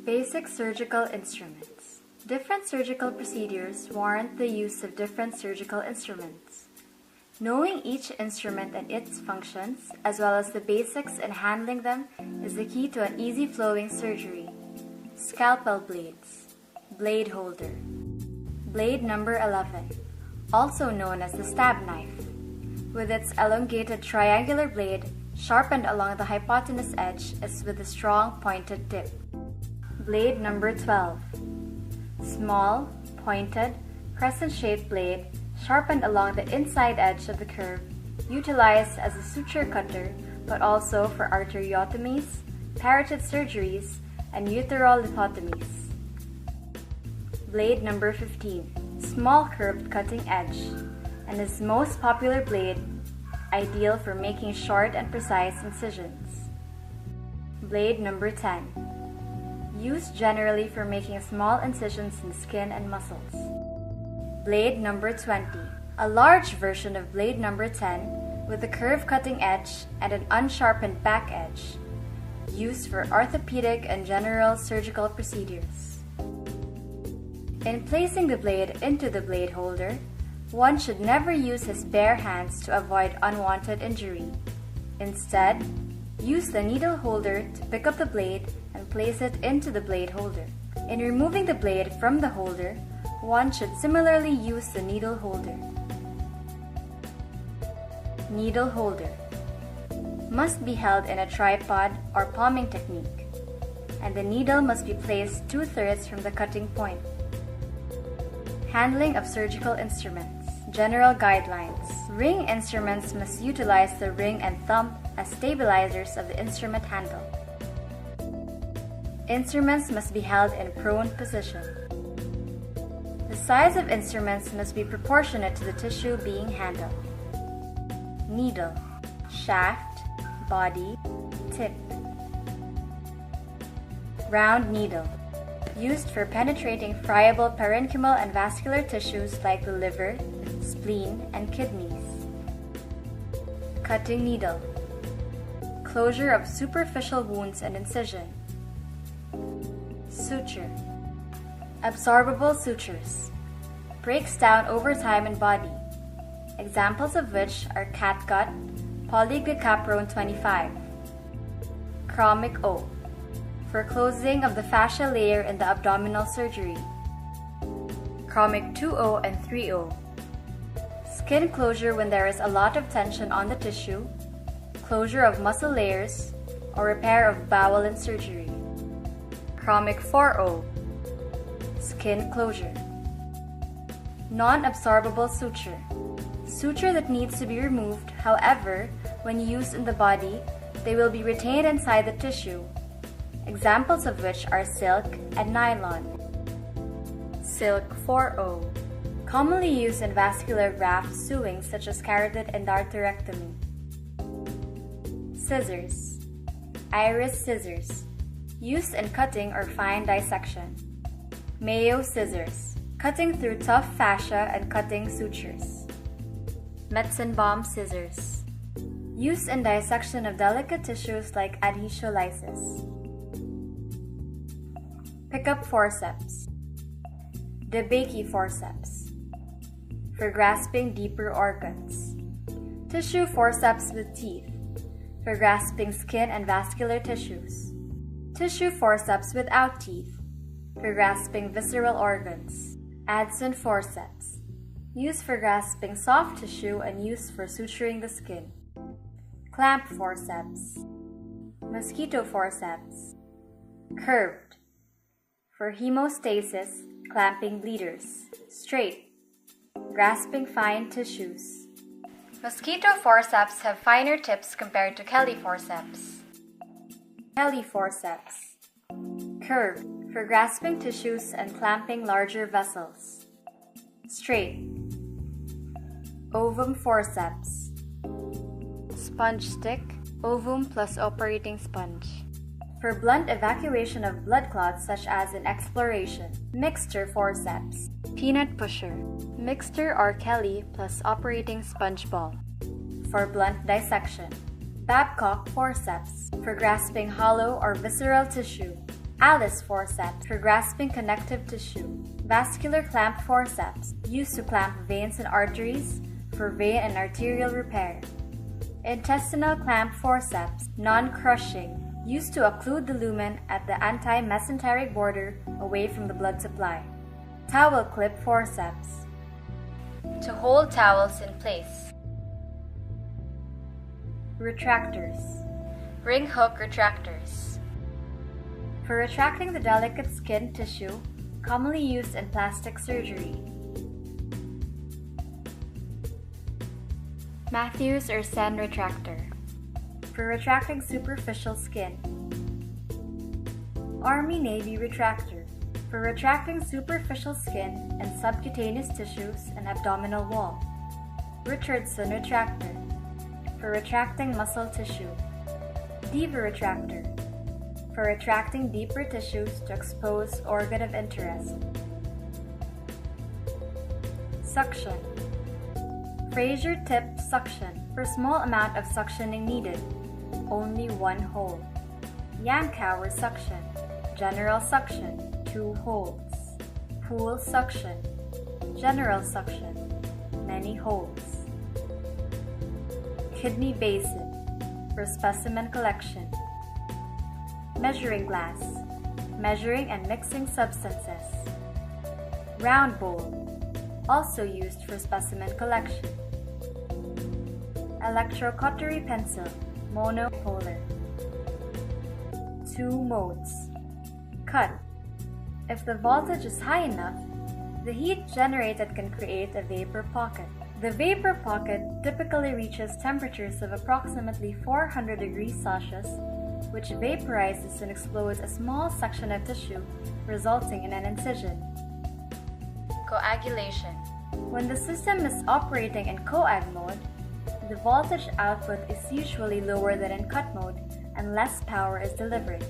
Basic surgical instruments. Different surgical procedures warrant the use of different surgical instruments. Knowing each instrument and its functions, as well as the basics in handling them, is the key to an easy-flowing surgery. Scalpel blades. Blade holder. Blade number 11, also known as the stab knife, with its elongated triangular blade sharpened along the hypotenuse edge is with a strong pointed tip. Blade number 12, small, pointed, crescent-shaped blade sharpened along the inside edge of the curve, utilized as a suture cutter but also for arteriotomies, parotid surgeries, and uteral lithotomies. Blade number 15, small curved cutting edge, and is most popular blade, ideal for making short and precise incisions. Blade number 10, used generally for making small incisions in skin and muscles. Blade number 20, a large version of blade number 10 with a curved cutting edge and an unsharpened back edge, used for orthopedic and general surgical procedures. In placing the blade into the blade holder, one should never use his bare hands to avoid unwanted injury. Instead, use the needle holder to pick up the blade and place it into the blade holder. In removing the blade from the holder, one should similarly use the needle holder. Needle holder must be held in a tripod or palming technique, and the needle must be placed 2/3 from the cutting point. Handling of surgical instruments. General guidelines. Ring instruments must utilize the ring and thumb as stabilizers of the instrument handle. Instruments must be held in prone position. The size of instruments must be proportionate to the tissue being handled. Needle, shaft, body, tip. Round needle, used for penetrating friable parenchymal and vascular tissues like the liver, spleen, and kidneys. Cutting needle, closure of superficial wounds and incision. Suture, absorbable sutures, breaks down over time in body, examples of which are catgut, polyglucaprone 25, chromic O, for closing of the fascia layer in the abdominal surgery, chromic 2O and 3O, skin closure when there is a lot of tension on the tissue, closure of muscle layers, or repair of bowel in surgery, chromic 4O, skin closure. Non-absorbable suture, suture that needs to be removed, however, when used in the body, they will be retained inside the tissue, examples of which are silk and nylon. Silk 4O, commonly used in vascular graft sewing such as carotid endarterectomy. Scissors, iris scissors, used in cutting or fine dissection. Mayo scissors, cutting through tough fascia and cutting sutures. Metzenbaum scissors, used in dissection of delicate tissues like adhesiolysis. Pickup forceps, DeBakey forceps, for grasping deeper organs. Tissue forceps with teeth, for grasping skin and vascular tissues. Tissue forceps without teeth, for grasping visceral organs. Adson forceps, used for grasping soft tissue and used for suturing the skin. Clamp forceps, mosquito forceps, curved, for hemostasis, clamping bleeders. Straight, grasping fine tissues. Mosquito forceps have finer tips compared to Kelly forceps. Kelly forceps, curved, for grasping tissues and clamping larger vessels. Straight. Ovum forceps, sponge stick, ovum plus operating sponge, for blunt evacuation of blood clots such as in exploration. Mixture forceps, peanut pusher, mixture or Kelly plus operating sponge ball, for blunt dissection. Babcock forceps, for grasping hollow or visceral tissue. Alice forceps for grasping connective tissue. Vascular clamp forceps, used to clamp veins and arteries for vein and arterial repair. Intestinal clamp forceps, non-crushing, used to occlude the lumen at the anti-mesenteric border away from the blood supply. Towel clip forceps, to hold towels in place. Retractors, ring hook retractors, for retracting the delicate skin tissue commonly used in plastic surgery. Matthews or Sen retractor, for retracting superficial skin. Army-Navy retractor, for retracting superficial skin and subcutaneous tissues and abdominal wall. Richardson retractor, for retracting muscle tissue. Deaver retractor, for retracting deeper tissues to expose organ of interest. Suction, Fraser tip suction, for small amount of suctioning needed, only one hole. Yankauer suction, general suction, 2 holes. Pool suction, general suction, many holes. Kidney basin, for specimen collection. Measuring glass, measuring and mixing substances. Round bowl, also used for specimen collection. Electrocautery pencil, monopolar. 2 modes. Cut. If the voltage is high enough, the heat generated can create a vapor pocket. The vapor pocket typically reaches temperatures of approximately 400 degrees Celsius, which vaporizes and explodes a small section of tissue, resulting in an incision. Coagulation. When the system is operating in coag mode, the voltage output is usually lower than in cut mode and less power is delivered.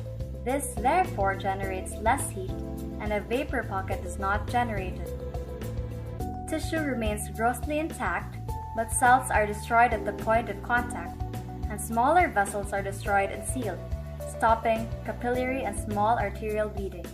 This therefore generates less heat and a vapor pocket is not generated. Tissue remains grossly intact, but cells are destroyed at the point of contact, and smaller vessels are destroyed and sealed, stopping capillary and small arterial bleeding.